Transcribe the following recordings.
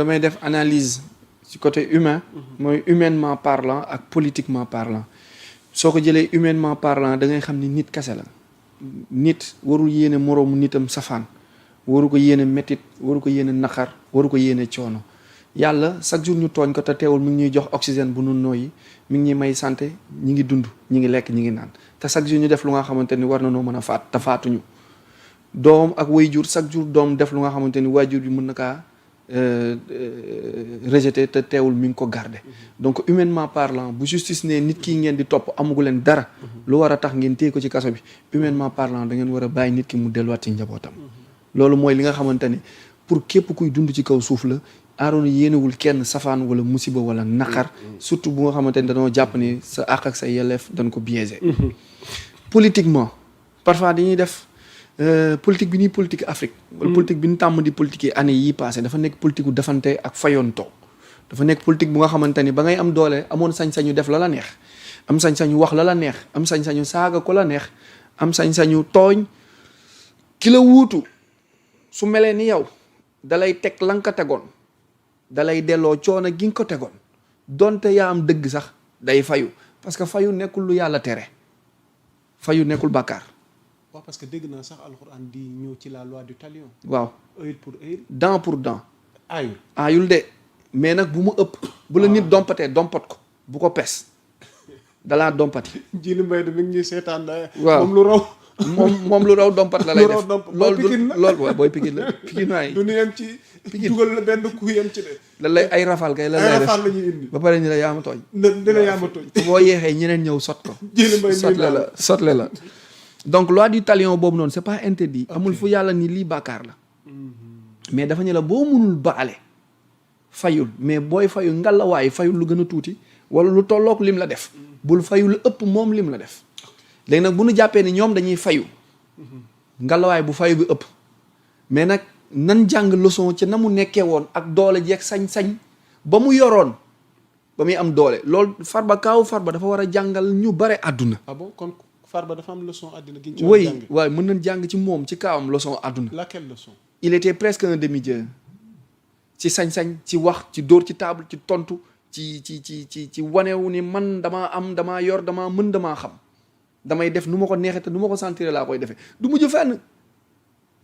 damay def analyse ci côté humain. mooy humainement parlant ak politiquement parlant. soo ko jëlee humainement parlant da ngay xam ni nit kese la. nit warul yéene moroomu nitam safaan. waru ko yéene métit waru ko yéene naqar waru ko yéene coono. yàlla chaque jour ñu tooñ ko te teewul mi ngi ñuy jox oxygène bu nu nooyi mi ngi ñuy may santé ñi ngi dund ñi ngi lekk ñi ngi naan te chaque jour ñu def lu nga xamante ni war na noo mën a faat te faatuñu. doom ak waajur chaque jour doom def lu nga xamante ni waajur bi mën na kaa rejeté te teewul mi ngi ko garder. donc humainement parlant bu justice ne nit kii ngeen di topp amagu leen dara. lu war a tax ngeen téye ko ci kaso bi humainement parlant da ngeen war a bàyyi nit ki mu delluwaat ci njabootam. loolu mooy li nga xamante ni pour képp kuy dund ci kaw suuf la Arona yéenewul kenn safaan wala musiba wala naqar. surtout bu nga xamante ni dañoo jàpp ni sa àq ak sa yelleef dañ ko biaisé. politiquement parfois dañuy def. politique bi ñuy politique Afrique. wala politique bi ñu tàmm di politique yi année yii passé dafa nekk politique bu defante ak fayonto. dafa nekk politique bu nga xamante ni ba ngay am doole amoon sañ-sañu def la la neex. am sañ-sañu wax la la neex. am sañ-sañu saaga ko la neex. am sañ-sañu tooñ. ki la wuutu su melee ni yow dalay teg la nga ko tegoon. dalay delloo coono gi nga ko tegoon. donte yaa am dëgg sax day fayu parce que fayu nekkul lu yàlla tere. fayu nekkul bàkkaar. waaw parce que dégg naa sax alxuraan di ñëw ci la loi du talion. waaw œil pour œil. dent pour dent. aayul aayul de mais nag bu mu ëpp. bu la nit dompatee dompat ko bu ko pes dalaa dompati. Djily Mbaye de mi ngi ñuy seetaan da. waaw moom lu raw. moom lu raw dompat la lay def. loolu Pikine la loolu waaw booy Pikine la Pikine waay. du ñu yem ci. Pikine dugal la benn ku yem ci de. la lay ay rafal kay la lay def ay rafal la ñuy indi. ba pare ni la yaa ma tooñ. dina yaa ma tooñ. boo yeexee ñeneen ñëw sot ko. Djily Mbaye sotle la sotle la. donc loi du talion boobu noonu c'est pas interdit. amul fu yàlla ni lii bàkkaar la. mais dafa ñu la boo mënul baale. fayul mais booy fayu ngalawaay fayul lu gën a tuuti wala lu tollook lim la def. bul fayu lu ëpp moom lim la def. léegi nag bu nu jàppee ni ñoom dañuy fayu. ngalawaay bu fayu bi ëpp. mais nag nan jàng leçon ci na mu nekkee woon ak doole jeeg sañ-sañ ba mu yoroon ba muy am doole loolu Farba Farba dafa war a jàngal ñu bare àdduna. ah bon kon Farba dafa am leçon àddina gi ñu ci oui waaye mën nañ jàng ci moom ci kaawam leçon àdduna. laquelle leçon. il était presque un demi-dieu ci sañ-sañ ci wax ci dóor ci table ci tontu ci wanewu ni man damaa yor damaa mën damaa xam damay def nu ma ko neexee te nu ma ko sentir laa koy defee du mujj fenn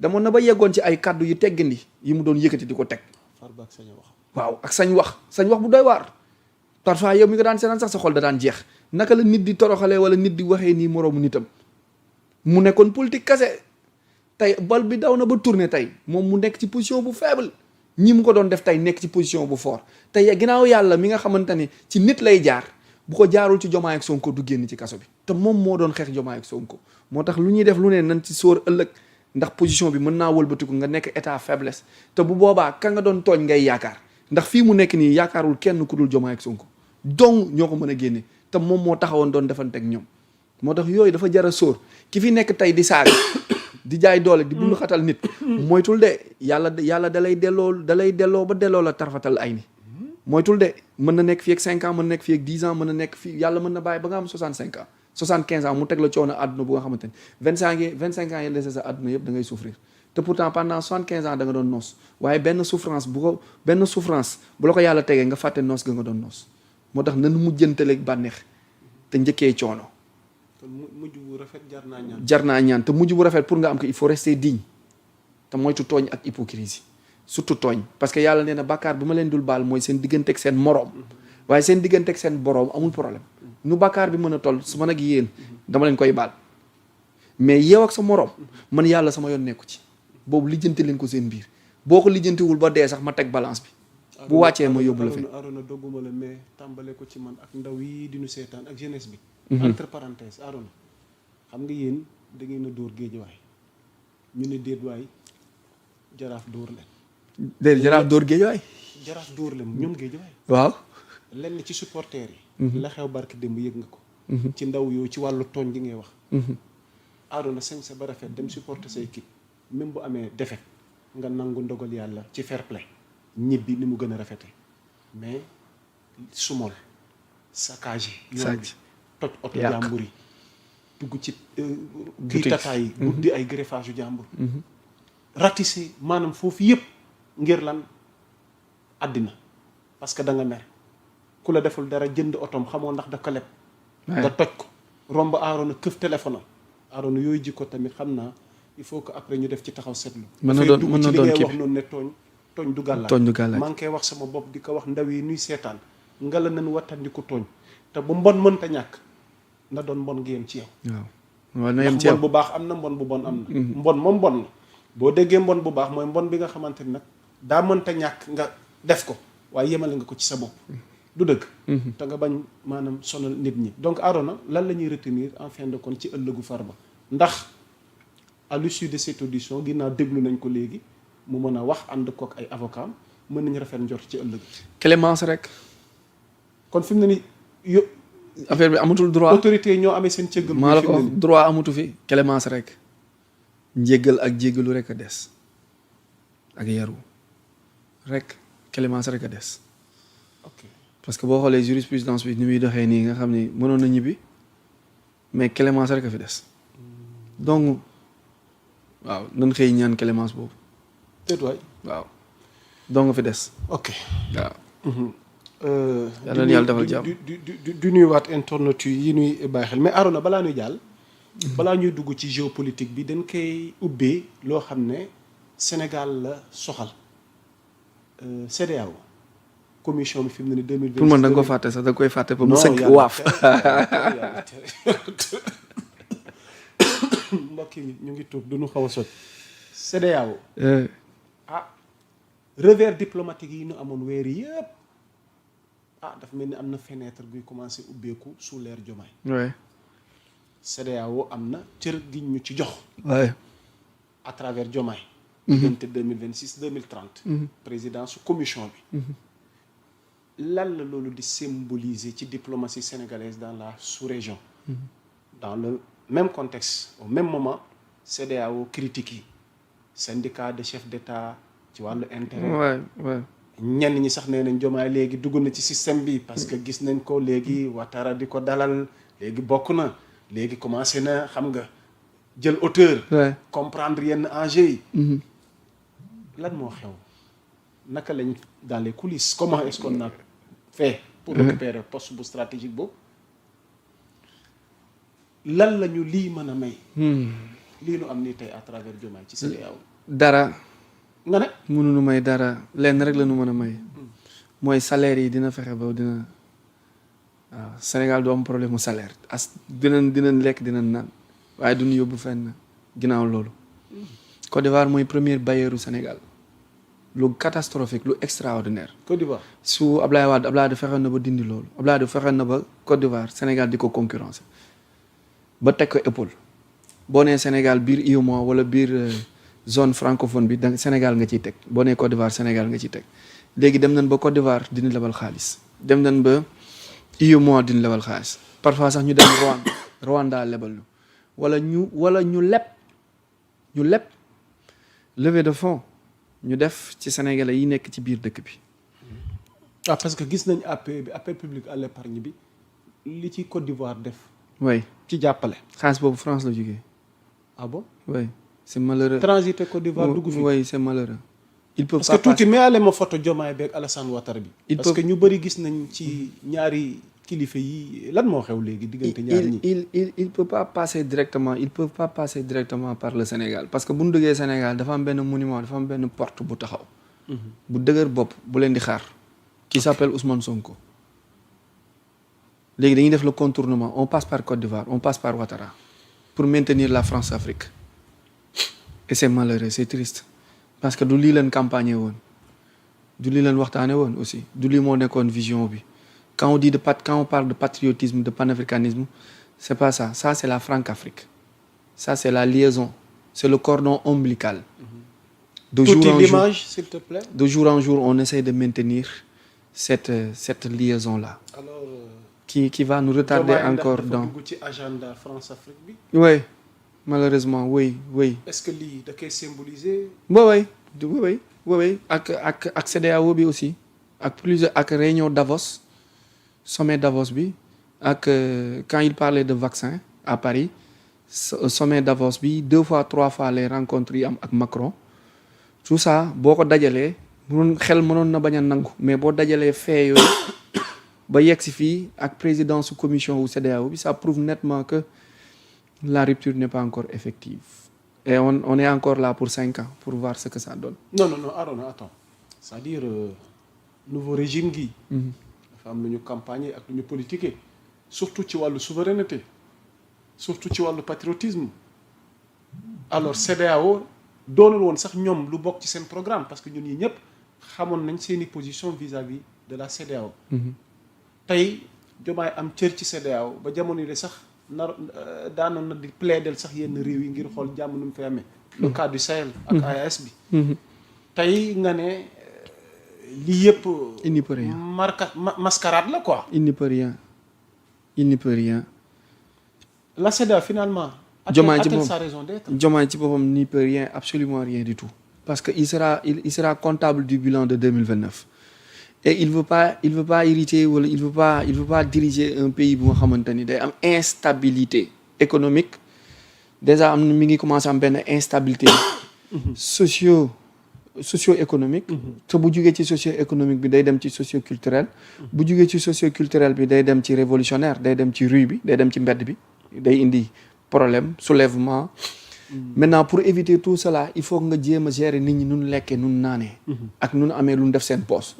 damoon na ba yeggoon ci ay kàddu yu teggandi yi mu doon yëkkati di ko teg. Farba ak sañ wax. waaw ak sañ wax bu doy waar. parfois yow mi nga daan seetaan sax sa xol da daan jeex naka la nit di toroxalee wala nit di waxee nii moroomu nitam mu nekkoon politique kase tey bal bi daw na ba tourné tey moom mu nekk ci position bu faible ñi mu ko doon def tey nekk ci position bu fort tey ginnaaw yàlla mi nga xamante ni ci nit lay jaar bu ko jaarul ci Diomaye ak Sonko du génn ci kaso bi te moom moo doon xeex Diomaye ak Sonko moo tax lu ñuy def lu ne nan ci sóor ëllëg ndax position bi mën naa wëlbatiku nga nekk état faiblesse te bu boobaa ka nga doon tooñ ngay yaakaar ndax fii mu nekk nii yaakaarul kenn ku dul Diomaye ak Sonko donc ñoo ko mën a génne te moom moo taxawoon doon defanteeg ñoom moo tax yooyu dafa jar a sóor ki fi nekk tey di saaga di jaay doole di bund xatal nit moytul de yàlla dalay delloo ba delloo la tarfatal ay ni moytul de mën na nekk fii ak 5 ans mën na nekk fii ak 10 ans mën na nekk fii yàlla mën na bàyyi ba nga am 65 ans 75 ans mu teg la coono àdduna bu nga xamante ni 25 ans yi dese sa àdduna yëpp da ngay souffrir te pourtant pendant 75 ans da nga doon noos waaye benn souffrance bu la ko yàlla tegee nga fàtte noos ga nga doon noos moo tax nanu mujjantaleeg bànneex te njëkkee coono. kon mujj bu rafet jar naa ñaan te mujj bu rafet pour nga am ko il faut rester digne te moytu tooñ ak hypocrisie surtout tooñ parce que yàlla nee na bàkkaar bi ma leen dul baal mooy seen digganteeg seen moroom waaye seen digganteeg seen boroom amul problème nu bàkkaar bi mën a toll su man ak yéen dama leen koy baal mais yow ak sa moroom man yàlla sama yoon nekku ci boobu lijjanti leen ko seen biir boo ko lijjantiwul ba dee sax ma teg balance bi. bu wàccee ma yóbbu la fi Arona dogguma la mais tàmbale ko ci man ak ndaw yi di nu seetaan ak jeunesse bi. entre parenthèses Arona xam nga yéen da ngeen a dóor géejawaay ñu ne déet waay jaraaf dóor leen. déet jaraaf dóor géejawaay. jaraaf dóor leen ñoom géejawaay. waaw. lenn ci supporters yi. la xew barki démb yëg nga ko. ci ndaw yooyu ci wàllu tooñ gi ngay wax. Arona sañ sa ba rafet dem supporter sa équipe même bu amee défaite nga nangu ndogal yàlla ci fair play. ñibbi ni mu gën a rafete mais sumol saccagé yoon bi toj oto jàmbur yi dugg ci kii tataay yi buddi ay greffage yu jàmbur ratissé maanaam foofu yëpp ngir lan àddina parce que da nga mer ku la deful dara jënd otoom xamoo ndax da ko leb nga toj ko romb Arona këf téléphone am Arona yooyu jikko tamit xam naa il faut que après ñu def ci taxaw seetlu mën na doon dugg ci li ngay wax noonu ne tooñ du gàllaaj tooñ du gàllaaj maa ngi koy wax sama bopp di ko wax ndaw yi nuy seetaan nga la nañ wattandiku tooñ te bu mbon mënta ñàkk na doon mbon gi yem ci yow waaw na yem ci mbon yow bu baax am na mbon bu bon am na mbon moom mbon na boo déggee mbon bu baax mooy mbon bi nga xamante ni nag daa mënta ñàkk nga def ko waaye yemale nga ko ci sa bopp du dëgg te nga bañ maanaam sonal nit ñi donc Arona lan la ñuy retenir en fin de compte ci ëllëgu Farba ndax à l'issue de cette audition ginnaaw déglu nañ ko léegi mu mën a wax ànd kook ay avocat mën nañu rafet njort ci ëllëg clémence rek kon fi mu ne ni affaire bi amatul droit autorité yi ñoo amee seen cëggal maa la ko droit amatu fi clémence rek njéggal ak jéggalu rek a des ak yaru rek clémence rek a des ok parce que boo xoolee jurisprudence bi ni muy doxee nii nga xam ni mënoon na ñibbi mais clémence rek a fi des donc waaw nan xëy ñaan clémence boobu déet waay waaw donc fi des ok waaw yàlla na yàlla defal jàmm du nuyuwaat internet yi ñuy bàyyi xel mais Arona balaa ñuy jàll balaa ñuy dugg ci géopolitique bi dañ koy ubbee loo xam ne Sénégal la soxal CEDEAO commission bi fi mu ne nii 2026 pour man da nga ko fàtte sax da nga koy fàtte ba mu sëgg waaf mbokk yi ñu ngi tuub duñu xaw a soj CEDEAO revers diplomatique yi ñu amoon weer yëpp dafa mel ni am na fenêtre guy commencé ubbeeku sous l'ère Diomaye ouais CEDEAO am na cër gi ñu ci jox ouais à travers Diomaye diggante 2026 2030 présidence su commission bi lan la loolu di symboliser ci diplomatie sénégalaise dans la sous-région dans le même contexte au même moment CEDEAO critique yi syndicat de chefs d'État ci wàllu intérêt ouais ouais ñenn ñi sax nee nañ Diomaye léegi dugg na ci système bi parce que gis nañ ko léegi Ouattara di ko dalal léegi bokk na léegi commencé na xam nga jël hauteur comprendre yenn enjeux yi lan moo xew naka lañ dans les coulisses comment est-ce qu'on a fait pour récupérer poste bu stratégique boobu lan lañu lii mën a may lii nu am nii tey à travers Diomaye ci CEDEAO dara nga ne mënuñu may dara lenn rek la ñu mën a may mooy salaire yi dina fexe ba dina waaw Sénégal du am problème mu salaire dinañ lekk dinañ naan waaye duñu yóbbu fenn ginnaaw loolu Côte d'Ivoire mooy premier bailleur Sénégal lu catastrophique lu extraordinaire Côte d'Ivoire su Ablaye Wade fexoon na ba dindi loolu Ablaye Wade fexoon na ba Côte d'Ivoire Sénégal di ko concurrencer ba teg ko épaule boo nee Sénégal biir UEMOA wala biir zone francophone bi da Sénégal nga ciy teg boo nee Côte d'Ivoire Sénégal nga ciy teg léegi dem nañ ba Côte d'Ivoire dina lebal xaalis dem nañ ba UEMOA dina lebal xaalis parfois sax ñu dem Rwanda lebal ñu wala ñu leb levée de fonds ñu def ci Sénégalais yi nekk ci biir dëkk bi. parce que gis nañ APE bi appel public à l'épargne bi li ci Côte d'Ivoire def. oui ci jàppale. xaalis boobu France la jógee. ah bon oui c'est malheureux. transité Côte d'Ivoire dugg fi. oui c'est malheureux. il peut parce que tuuti mais ale ma photo Diomaye beeg Alassane Ouattara bi. parce que ñu bëri gis nañ ci ñaari kilifa yi lan moo xew léegi diggante ñaar ñi. il peut pas passer directement par le Sénégal parce que bu ñu duggee Sénégal dafa am benn monument dafa am benn porte bu taxaw. bu dëgër bopp bu leen di xaar. qui s'appelle Ousmane Sonko. léegi dañuy def le contournement on passe par Côte d'Ivoire on passe par Ouattara pour maintenir la France-Afrique et c'est malheureux c'est triste parce que du lii leen campagne woon du lii leen waxtaane woon aussi du lii moo nekkoon vision bi quand on parle de patriotisme de panafricanisme c'est pas ça c'est la Franc-Afrique ça c'est la liaison c'est le cordon ombilical de jour en jour on essaie de maintenir cette liaison là alors qui va nous retarder encore dans dugg ci agenda France-Afrique bi. oui malheureusement oui. est-ce que lii da koy symboliser. oui ak CEDEAO bi aussi ak réunion Davos sommet Davos bi ak quand il parlait de vaccin à Paris sommet Davos bi 2 fois 3 fois les rencontres yi am ak Macron tout ça boo ko dajalee mënoon na bañ a nangu mais boo dajalee fee yooyu ba yegg si fii ak président su commission wu CEDEAO bi ça prouve nettement que la rupture n'est pas encore effective et on est encore là pour 5 ans pour voir ce que ça donne. non Arona attends c'est-à-dire nouveau régime gi dafa am lu ñu campagne ak lu ñu politiquer surtout ci wàllu souveraineté surtout ci wàllu patriotisme alors CEDEAO doonul woon sax ñoom lu bokk ci seen programme parce que ñun ñi ñëpp xamoon nañ seeni position vis-à-vis de la CEDEAO tey Diomaye am cër ci CEDEAO ba jamono yi sax daanoon na di plaider sax yenn réew yi ngir xool jàmm nu mu fay amee le cas du Sahel ak AES bi tey nga ne lii yëpp il n'y peut rien mascarade la quoi. il n'y peut rien la CEDEAO finalement Diomaye ci a-t-elle boppam sa raison d'être? Diomaye ci boppam n'y peut rien, absolument rien du tout. Parce que il sera comptable du bilan de 2029. Et il veut pas hériter wala il veut pas diriger un pays bu nga xamante ni day am instabilité économique. Déjà am na mi ngi commencé am benn instabilité socio-économique. te bu jugee ci socio-économique bi day dem ci socio-culturel. bu jugee ci socio-culturel bi day dem ci révolutionnaire day dem ci rue bi day dem ci mbedd bi day indi problème soulèvement. Maintenant pour éviter tout cela il faut nga jéem a gérer nit ñi nun lekkee nun naanee. ak nun amee lu def seen poche.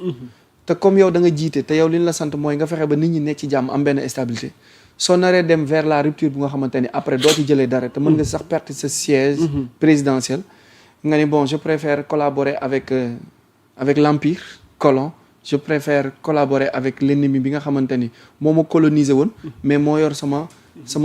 te comme yow da nga jiite te yow li ñu la sant mooy nga fexe ba nit ñi nekk ci jàmm am benn stabilité soo naree dem vers la rupture bu nga xamante ni après doo ci jëlee dara te mën nga sax perte sa siège présidentiel nga ni bon je préfère collaborer avec l'empire colon je préfère collaborer avec l'ennemi bi nga xamante ni moo ma coloniser woon mais moo yor sama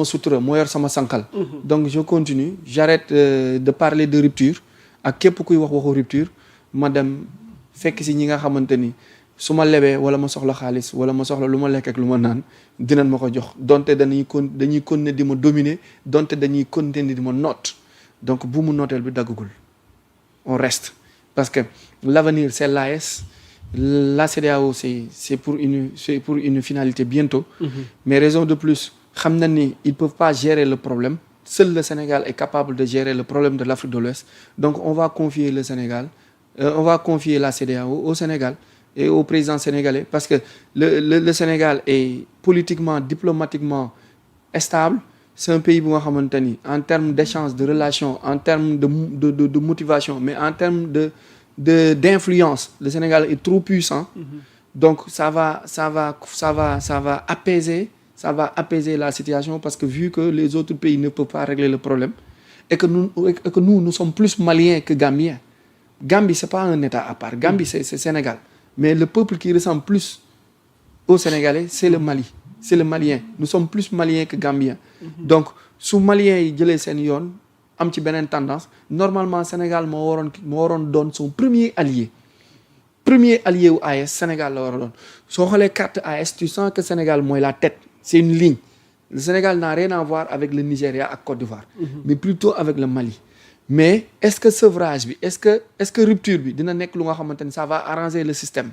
sutura moo yor sama sànqal donc je continue j'arrête de parler de rupture ak képp kuy wax waxu rupture ma dem fekk si ñi nga xamante ni su ma lebee wala ma soxla xaalis wala ma soxla lu ma lekk ak lu ma naan dinañ ma ko jox donte dañuy continuer di ma dominer donte dañuy continuer di ma noot donc bu mu nooteel bi daggagul on reste parce que l'avenir c'est l'AES la CEDEAO c'est pour une finalité bientôt mais raison de plus xam na ni ils peuvent pas gérer le problème seul le Sénégal est capable de gérer le problème de l'Afrique de l'Ouest donc on va confier la CEDEAO au Sénégal et au président sénégalais parce que le Sénégal est politiquement diplomatiquement stable c'est un pays bu nga xamante ni en termes d'échange de relations en termes de motivation mais en termes d'influence le Sénégal est trop puissant donc ça va apaiser la situation parce que vu que les autres pays ne peuvent pas régler le problème et que nous sommes plus maliens que gambiens. Gambie c'est pas un État à part Gambie c'est Sénégal mais le peuple qui ressemble plus aux Sénégalais c'est le Mali c'est le Malien nous sommes plus Maliens que Gambiens donc su Maliens yi jëlee seen yoon am ci beneen tendance normalement Sénégal moo waroon doon son premier allié wu AES Sénégal la war a doon soo xoolee carte AES tu sens que Sénégal mooy la tête c'est une ligne le Sénégal n'a rien à voir avec le Nigeria ak Côte d'Ivoire mais plutôt avec le Mali mais est-ce que sevrage bi est-ce que rupture bi dina nekk lu nga xamante ni ça va arranger le système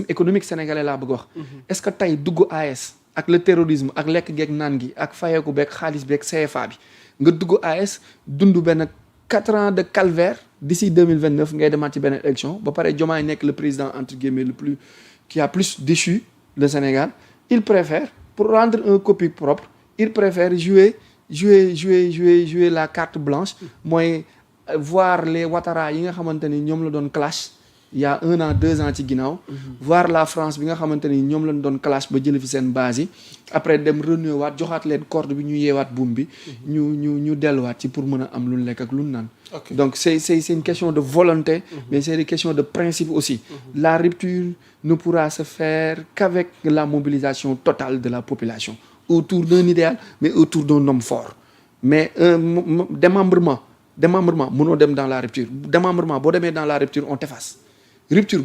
économique sénégalais laa bëgg wax est-ce que tey dugg AES ak le terrorisme ak lekk geeg naan gi ak fayeeku beeg xaalis beeg CFA bi nga dugg AES dund benn 4 ans de calvaire d'ici 2029 ngay demaat ci benn élection ba pare Diomaye nekk le président entre guillemets qui a plus déchu le Sénégal il préfère pour rendre un copie propre il préfère jouer la carte blanche mooy voir les Ouattara yi nga xamante ni ñoom la doon clash il y a 1 an 2 ans ci ginnaaw voir la France bi nga xamante ni ñoom lañ doon clash ba jële fi seen base yi après dem renouer waat joxaat leen corde bi ñu yeewaat buum bi ñu delluwaat ci pour mën a am lu lekk ak lu naan donc c'est une question de volonté mais c'est une question de principe aussi la rupture ne pourra se faire qu'avec la mobilisation totale de la population autour d'un idéal mais autour d'un homme fort mais démembrement mënoo dem dans la rupture démembrement boo demee dans la rupture on t'efface rupture